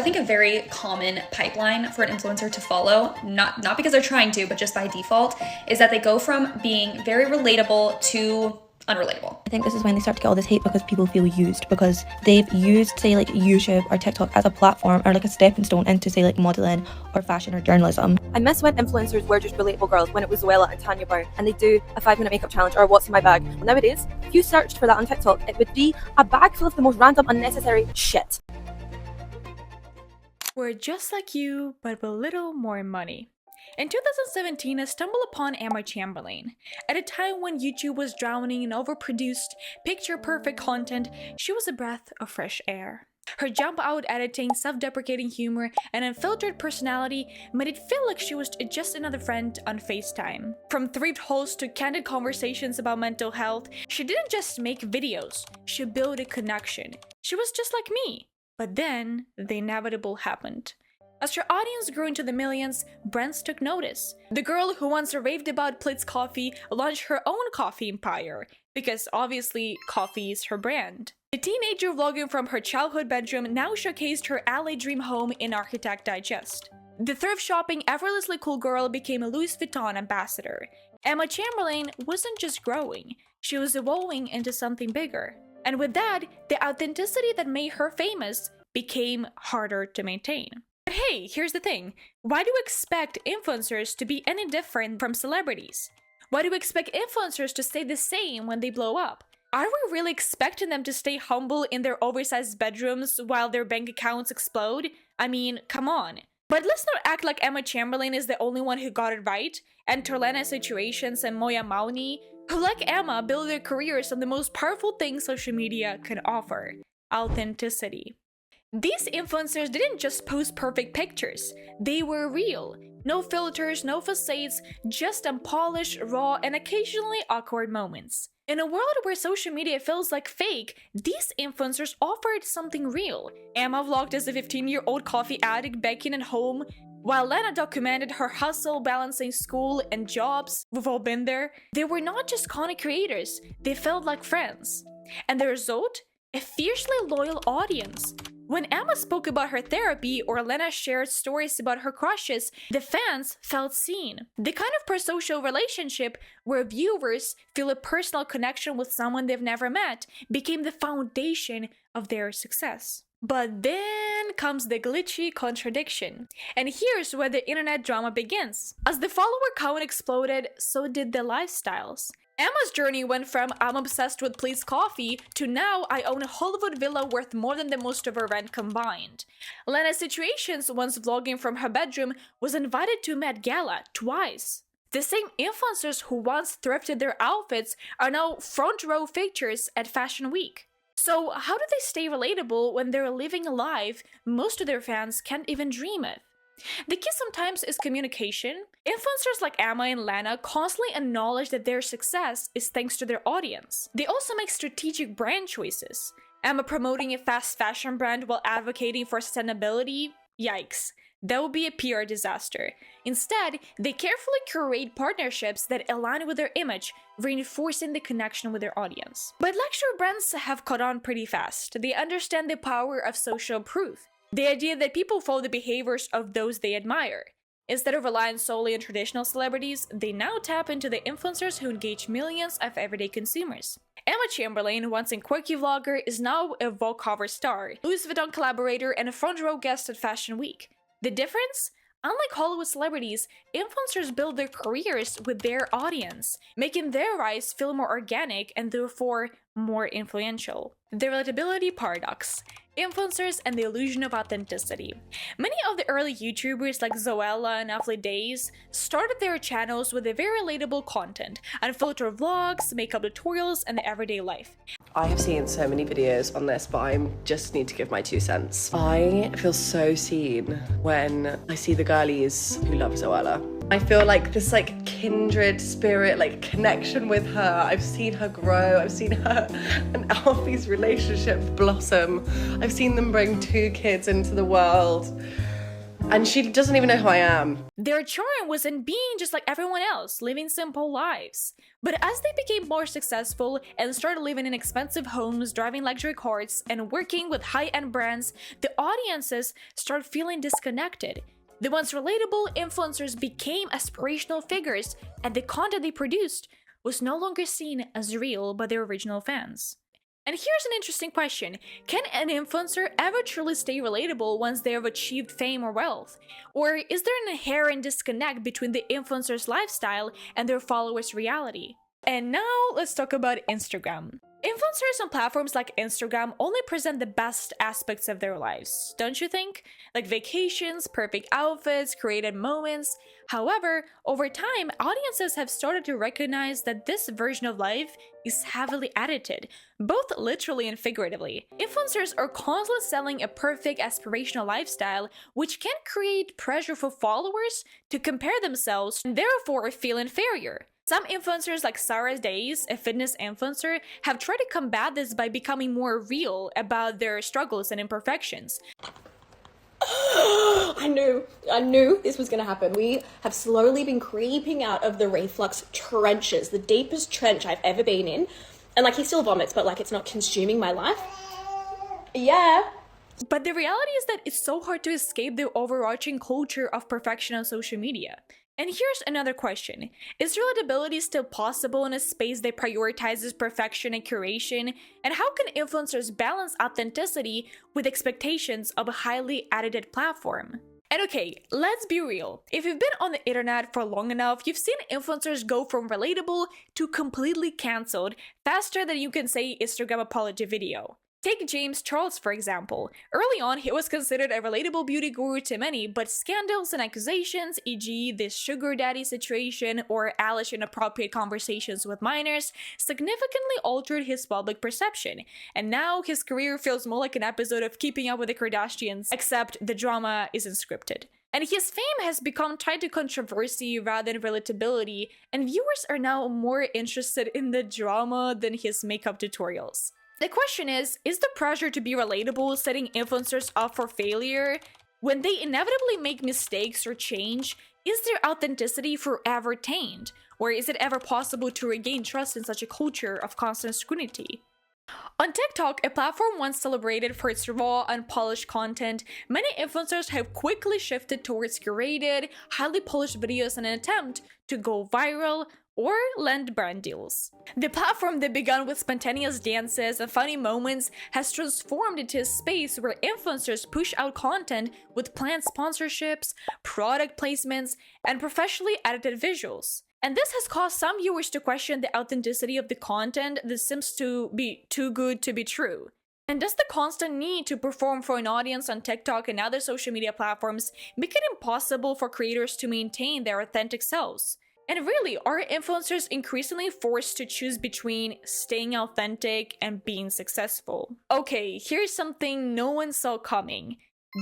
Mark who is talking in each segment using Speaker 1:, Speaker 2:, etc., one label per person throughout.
Speaker 1: I think a very common pipeline for an influencer to follow, not because they're trying to, but just by default, is that they go from being very relatable to unrelatable.
Speaker 2: I think this is when they start to get all this hate because people feel used, because they've used, say, like YouTube or TikTok as a platform or like a stepping stone into, say, like modeling or fashion or journalism.
Speaker 3: I miss when influencers were just relatable girls, when it was Zoella and Tanya Brown and they do a 5-minute makeup challenge or what's in my bag. Well, nowadays, if you searched for that on TikTok, it would be a bag full of the most random, unnecessary shit.
Speaker 4: We're just like you, but with a little more money. In 2017, I stumbled upon Emma Chamberlain. At a time when YouTube was drowning in overproduced, picture-perfect content, she was a breath of fresh air. Her jump-out editing, self-deprecating humor, and unfiltered personality made it feel like she was just another friend on FaceTime. From thrift hauls to candid conversations about mental health, she didn't just make videos, she built a connection. She was just like me. But then, the inevitable happened. As her audience grew into the millions, brands took notice. The girl who once raved about Plitz coffee launched her own coffee empire, because obviously coffee is her brand. The teenager vlogging from her childhood bedroom now showcased her LA dream home in Architect Digest. The thrift shopping, effortlessly cool girl became a Louis Vuitton ambassador. Emma Chamberlain wasn't just growing, she was evolving into something bigger. And with that, the authenticity that made her famous became harder to maintain. But hey, here's the thing. Why do we expect influencers to be any different from celebrities? Why do we expect influencers to stay the same when they blow up? Are we really expecting them to stay humble in their oversized bedrooms while their bank accounts explode? I mean, come on. But let's not act like Emma Chamberlain is the only one who got it right, and Torlena Situations and Moya Mauni, who like Emma build their careers on the most powerful thing social media can offer: authenticity. These influencers didn't just post perfect pictures, they were real. No filters, no facades, just unpolished, raw, and occasionally awkward moments. In a world where social media feels like fake, these influencers offered something real. Emma vlogged as a 15-year-old coffee addict baking at home, while Lena documented her hustle balancing school and jobs. We've all been there. They were not just content creators, they felt like friends. And the result? A fiercely loyal audience. When Emma spoke about her therapy or Lena shared stories about her crushes, the fans felt seen. The kind of prosocial relationship where viewers feel a personal connection with someone they've never met became the foundation of their success. But then comes the glitchy contradiction. And here's where the internet drama begins. As the follower count exploded, so did the lifestyles. Emma's journey went from "I'm obsessed with Plitz coffee" to "now I own a Hollywood villa worth more than the most of her rent combined." Lena's Situations, once vlogging from her bedroom, was invited to Met Gala twice. The same influencers who once thrifted their outfits are now front row figures at Fashion Week. So how do they stay relatable when they're living a life most of their fans can't even dream of? The key sometimes is communication. Influencers like Emma and Lena constantly acknowledge that their success is thanks to their audience. They also make strategic brand choices. Emma promoting a fast fashion brand while advocating for sustainability? Yikes. That would be a PR disaster. Instead, they carefully curate partnerships that align with their image, reinforcing the connection with their audience. But luxury brands have caught on pretty fast. They understand the power of social proof. The idea that people follow the behaviors of those they admire. Instead of relying solely on traditional celebrities, they now tap into the influencers who engage millions of everyday consumers. Emma Chamberlain, once a quirky vlogger, is now a Vogue cover star, Louis Vuitton collaborator, and a front row guest at Fashion Week. The difference? Unlike Hollywood celebrities, influencers build their careers with their audience, making their rise feel more organic and therefore more influential. The relatability paradox. Influencers and the illusion of authenticity. Many of the early YouTubers like Zoella and Lovely Days started their channels with a very relatable content, unfiltered vlogs, makeup tutorials, and the everyday life.
Speaker 5: I have seen so many videos on this, but I just need to give my 2 cents. I feel so seen when I see the girlies who love Zoella. I feel like this kindred spirit, connection with her. I've seen her grow. I've seen her and Alfie's relationship blossom. I've seen them bring 2 kids into the world. And she doesn't even know who I am.
Speaker 4: Their charm was in being just like everyone else, living simple lives. But as they became more successful and started living in expensive homes, driving luxury cars, and working with high-end brands, the audiences started feeling disconnected. The once relatable influencers became aspirational figures, and the content they produced was no longer seen as real by their original fans. And here's an interesting question. Can an influencer ever truly stay relatable once they have achieved fame or wealth? Or is there an inherent disconnect between the influencer's lifestyle and their followers' reality? And now let's talk about Instagram. Influencers on platforms like Instagram only present the best aspects of their lives, don't you think? Like vacations, perfect outfits, creative moments. However, over time, audiences have started to recognize that this version of life is heavily edited, both literally and figuratively. Influencers are constantly selling a perfect aspirational lifestyle, which can create pressure for followers to compare themselves and therefore feel inferior. Some influencers like Sarah Days, a fitness influencer, have tried to combat this by becoming more real about their struggles and imperfections.
Speaker 6: I knew this was going to happen. We have slowly been creeping out of the reflux trenches, the deepest trench I've ever been in. And like, he still vomits, but like, it's not consuming my life. Yeah.
Speaker 4: But the reality is that it's so hard to escape the overarching culture of perfection on social media. And here's another question. Is relatability still possible in a space that prioritizes perfection and curation? And how can influencers balance authenticity with expectations of a highly edited platform? And okay, let's be real. If you've been on the internet for long enough, you've seen influencers go from relatable to completely cancelled faster than you can say Instagram apology video. Take James Charles, for example. Early on, he was considered a relatable beauty guru to many, but scandals and accusations, e.g. this sugar daddy situation or Alice inappropriate conversations with minors, significantly altered his public perception. And now his career feels more like an episode of Keeping Up with the Kardashians, except the drama isn't scripted. And his fame has become tied to controversy rather than relatability, and viewers are now more interested in the drama than his makeup tutorials. The question is the pressure to be relatable setting influencers up for failure? When they inevitably make mistakes or change, is their authenticity forever tainted? Or is it ever possible to regain trust in such a culture of constant scrutiny? On TikTok, a platform once celebrated for its raw, unpolished content, many influencers have quickly shifted towards curated, highly polished videos in an attempt to go viral or land brand deals. The platform that began with spontaneous dances and funny moments has transformed into a space where influencers push out content with planned sponsorships, product placements, and professionally edited visuals. And this has caused some viewers to question the authenticity of the content that seems to be too good to be true. And does the constant need to perform for an audience on TikTok and other social media platforms make it impossible for creators to maintain their authentic selves? And really, are influencers increasingly forced to choose between staying authentic and being successful? Okay, here's something no one saw coming.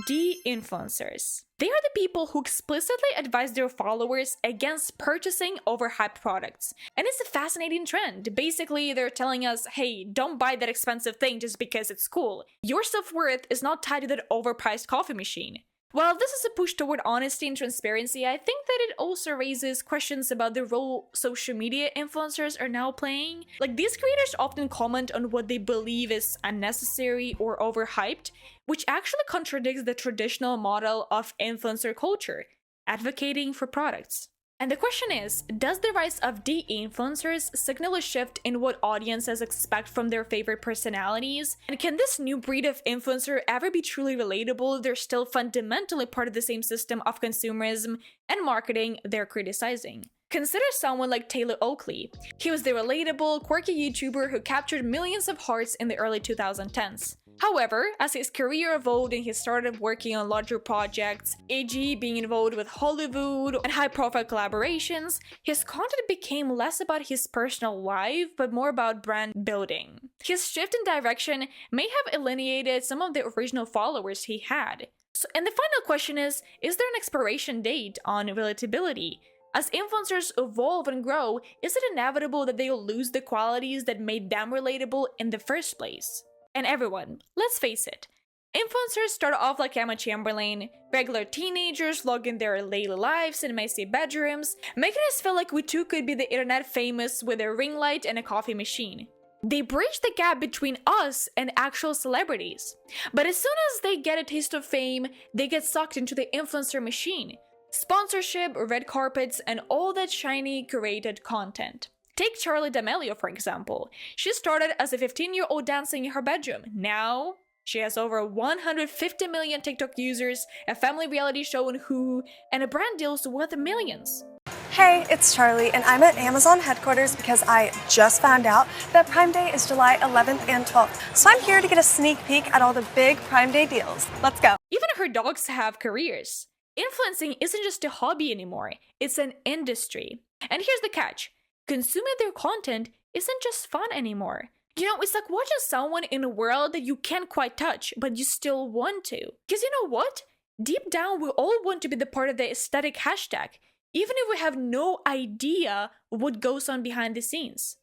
Speaker 4: De-influencers. They are the people who explicitly advise their followers against purchasing overhyped products. And it's a fascinating trend. Basically, they're telling us, hey, don't buy that expensive thing just because it's cool. Your self-worth is not tied to that overpriced coffee machine. While this is a push toward honesty and transparency, I think that it also raises questions about the role social media influencers are now playing. Like, these creators often comment on what they believe is unnecessary or overhyped, which actually contradicts the traditional model of influencer culture, advocating for products. And the question is, does the rise of de-influencers signal a shift in what audiences expect from their favorite personalities? And can this new breed of influencer ever be truly relatable if they're still fundamentally part of the same system of consumerism and marketing they're criticizing? Consider someone like Taylor Oakley. He was the relatable, quirky YouTuber who captured millions of hearts in the early 2010s. However, as his career evolved and he started working on larger projects, e.g. being involved with Hollywood and high-profile collaborations, his content became less about his personal life but more about brand building. His shift in direction may have alienated some of the original followers he had. And the final question is there an expiration date on relatability? As influencers evolve and grow, is it inevitable that they'll lose the qualities that made them relatable in the first place? And everyone, let's face it, Influencers start off like Emma Chamberlain, regular teenagers logging their daily lives in messy bedrooms, making us feel like we too could be the internet famous with a ring light and a coffee machine. They bridge the gap between us and actual celebrities. But as soon as they get a taste of fame, they get sucked into the influencer machine. Sponsorship, red carpets, and all that shiny, curated content. Take Charli D'Amelio, for example. She started as a 15-year-old dancing in her bedroom. Now, she has over 150 million TikTok users, a family reality show on Hulu, and a brand deals worth millions.
Speaker 7: Hey, it's Charlie, and I'm at Amazon headquarters because I just found out that Prime Day is July 11th and 12th. So I'm here to get a sneak peek at all the big Prime Day deals. Let's go.
Speaker 4: Even her dogs have careers. Influencing isn't just a hobby anymore, it's an industry. And here's the catch. Consuming their content isn't just fun anymore. You know, it's like watching someone in a world that you can't quite touch, but you still want to. Because you know what? Deep down, we all want to be the part of the aesthetic hashtag, even if we have no idea what goes on behind the scenes.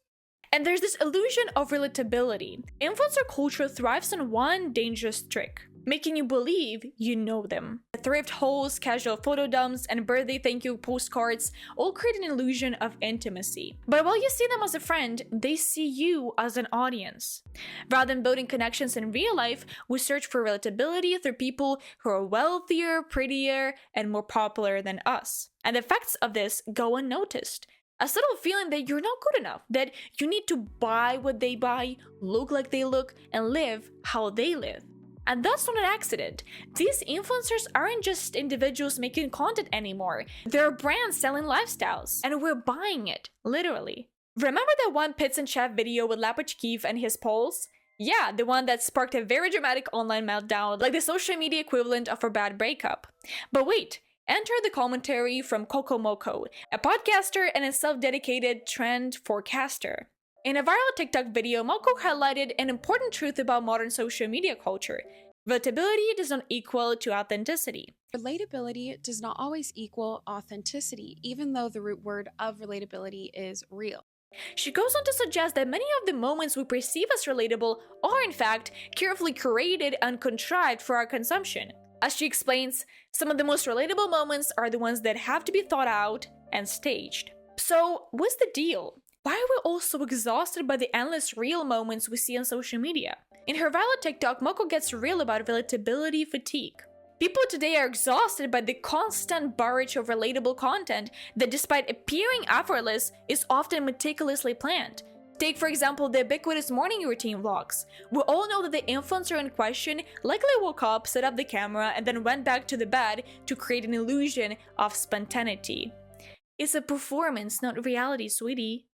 Speaker 4: And there's this illusion of relatability. Influencer culture thrives on one dangerous trick, making you believe you know them. Thrift hauls, casual photo dumps, and birthday thank you postcards all create an illusion of intimacy. But while you see them as a friend, they see you as an audience. Rather than building connections in real life, we search for relatability through people who are wealthier, prettier, and more popular than us. And the effects of this go unnoticed. A subtle feeling that you're not good enough, that you need to buy what they buy, look like they look, and live how they live. And that's not an accident. These influencers aren't just individuals making content anymore. They're brands selling lifestyles. And we're buying it, literally. Remember that one Pits and Chef video with Lapachkiv and his polls? Yeah, the one that sparked a very dramatic online meltdown, like the social media equivalent of a bad breakup. But wait, enter the commentary from Coco Moco, a podcaster and a self-dedicated trend forecaster. In a viral TikTok video, Moko highlighted an important truth about modern social media culture. Relatability does not equal to authenticity.
Speaker 8: Relatability does not always equal authenticity, even though the root word of relatability is real.
Speaker 4: She goes on to suggest that many of the moments we perceive as relatable are in fact carefully curated and contrived for our consumption. As she explains, some of the most relatable moments are the ones that have to be thought out and staged. So, what's the deal? Why are we all so exhausted by the endless real moments we see on social media? In her viral TikTok, Moko gets real about relatability fatigue. People today are exhausted by the constant barrage of relatable content that, despite appearing effortless, is often meticulously planned. Take, for example, the ubiquitous morning routine vlogs. We all know that the influencer in question likely woke up, set up the camera, and then went back to the bed to create an illusion of spontaneity. It's a performance, not reality, sweetie.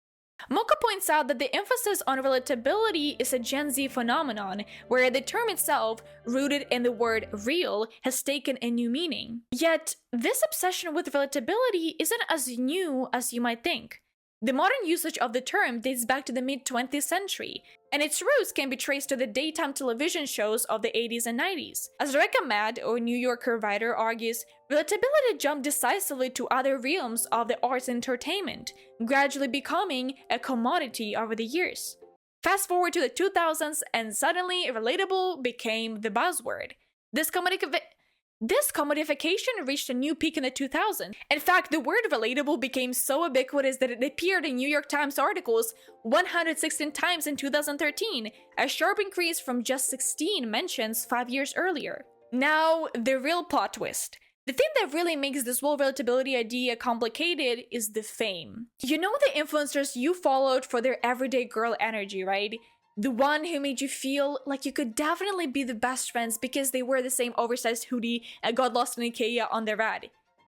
Speaker 4: Mocha points out that the emphasis on relatability is a Gen Z phenomenon, where the term itself, rooted in the word real, has taken a new meaning. Yet, this obsession with relatability isn't as new as you might think. The modern usage of the term dates back to the mid-20th century, and its roots can be traced to the daytime television shows of the 80s and 90s. As Rebecca Mad, or New Yorker writer, argues, relatability jumped decisively to other realms of the arts and entertainment, gradually becoming a commodity over the years. Fast forward to the 2000s, and suddenly relatable became the buzzword. This commodification reached a new peak in the 2000s. In fact, the word relatable became so ubiquitous that it appeared in New York Times articles 116 times in 2013, a sharp increase from just 16 mentions 5 years earlier. Now, the real plot twist. The thing that really makes this whole relatability idea complicated is the fame. You know the influencers you followed for their everyday girl energy, right? The one who made you feel like you could definitely be the best friends because they wear the same oversized hoodie and got lost in Ikea on their ride.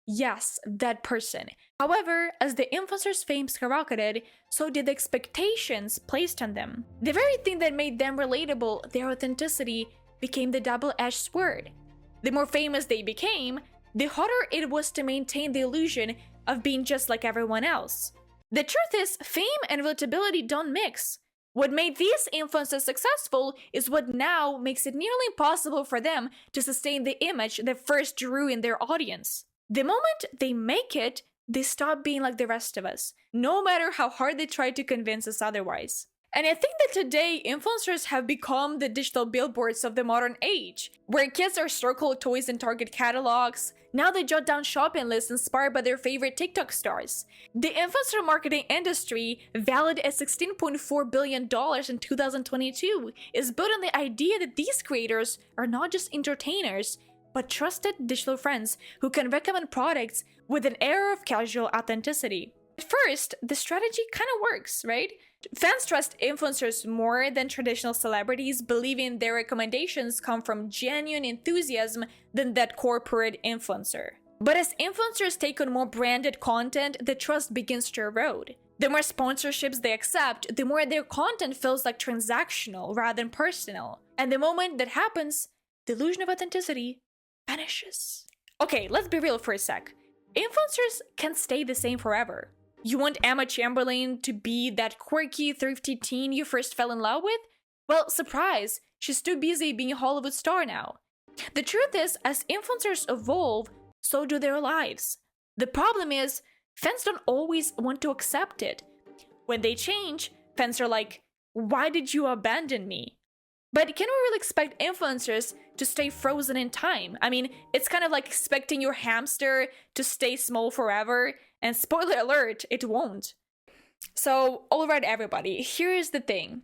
Speaker 4: Yes, that person. However, as the influencer's fame skyrocketed, so did the expectations placed on them. The very thing that made them relatable, their authenticity, became the double-edged sword. The more famous they became, the harder it was to maintain the illusion of being just like everyone else. The truth is, fame and relatability don't mix. What made these influencers successful is what now makes it nearly impossible for them to sustain the image they first drew in their audience. The moment they make it, they stop being like the rest of us, no matter how hard they try to convince us otherwise. And I think that today, influencers have become the digital billboards of the modern age, where kids are circled toys in Target catalogs. Now they jot down shopping lists inspired by their favorite TikTok stars. The influencer marketing industry, valued at $16.4 billion in 2022, is built on the idea that these creators are not just entertainers, but trusted digital friends who can recommend products with an air of casual authenticity. At first, the strategy kind of works, right? Fans trust influencers more than traditional celebrities, believing their recommendations come from genuine enthusiasm than that corporate influencer. But as influencers take on more branded content, the trust begins to erode. The more sponsorships they accept, the more their content feels like transactional rather than personal. And the moment that happens, the illusion of authenticity vanishes. Okay, let's be real for a sec. Influencers can't stay the same forever. You want Emma Chamberlain to be that quirky, thrifty teen you first fell in love with? Well, surprise, she's too busy being a Hollywood star now. The truth is, as influencers evolve, so do their lives. The problem is, fans don't always want to accept it. When they change, fans are like, why did you abandon me? But can we really expect influencers to stay frozen in time? I mean, it's kind of like expecting your hamster to stay small forever, and spoiler alert, it won't. So, alright everybody, here is the thing.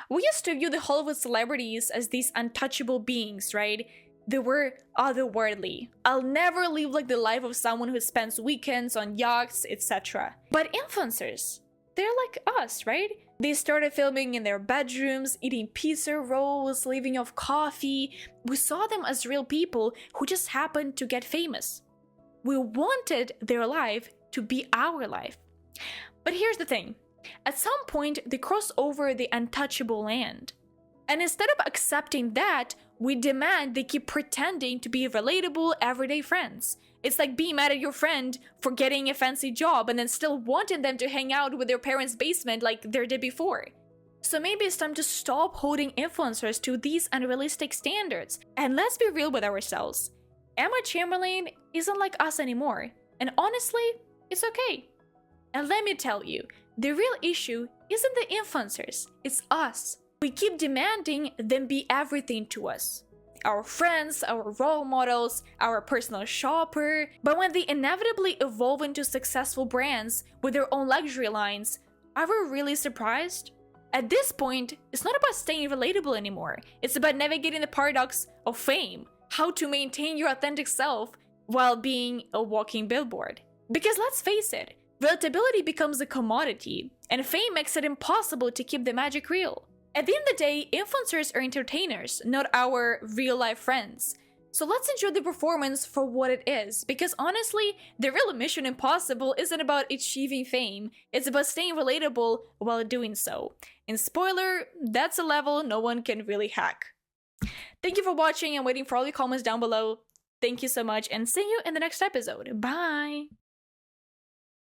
Speaker 4: We used to view the Hollywood celebrities as these untouchable beings, right? They were otherworldly. I'll never live like the life of someone who spends weekends on yachts, etc. But influencers, they're like us, right? They started filming in their bedrooms, eating pizza rolls, living off coffee. We saw them as real people who just happened to get famous. We wanted their life to be our life. But here's the thing. At some point, they cross over the untouchable land. And instead of accepting that, we demand they keep pretending to be relatable, everyday friends. It's like being mad at your friend for getting a fancy job and then still wanting them to hang out with their parents' basement like they did before. So maybe it's time to stop holding influencers to these unrealistic standards. And let's be real with ourselves. Emma Chamberlain isn't like us anymore. And honestly, it's okay. And let me tell you, the real issue isn't the influencers, it's us. We keep demanding them be everything to us. Our friends, our role models, our personal shopper. But when they inevitably evolve into successful brands with their own luxury lines, are we really surprised? At this point, it's not about staying relatable anymore. It's about navigating the paradox of fame, how to maintain your authentic self while being a walking billboard. Because let's face it, relatability becomes a commodity, and fame makes it impossible to keep the magic real. At the end of the day, influencers are entertainers, not our real-life friends. So let's enjoy the performance for what it is, because honestly, the real mission impossible isn't about achieving fame, it's about staying relatable while doing so. And spoiler, that's a level no one can really hack. Thank you for watching and waiting for all your comments down below. Thank you so much, and see you in the next episode. Bye!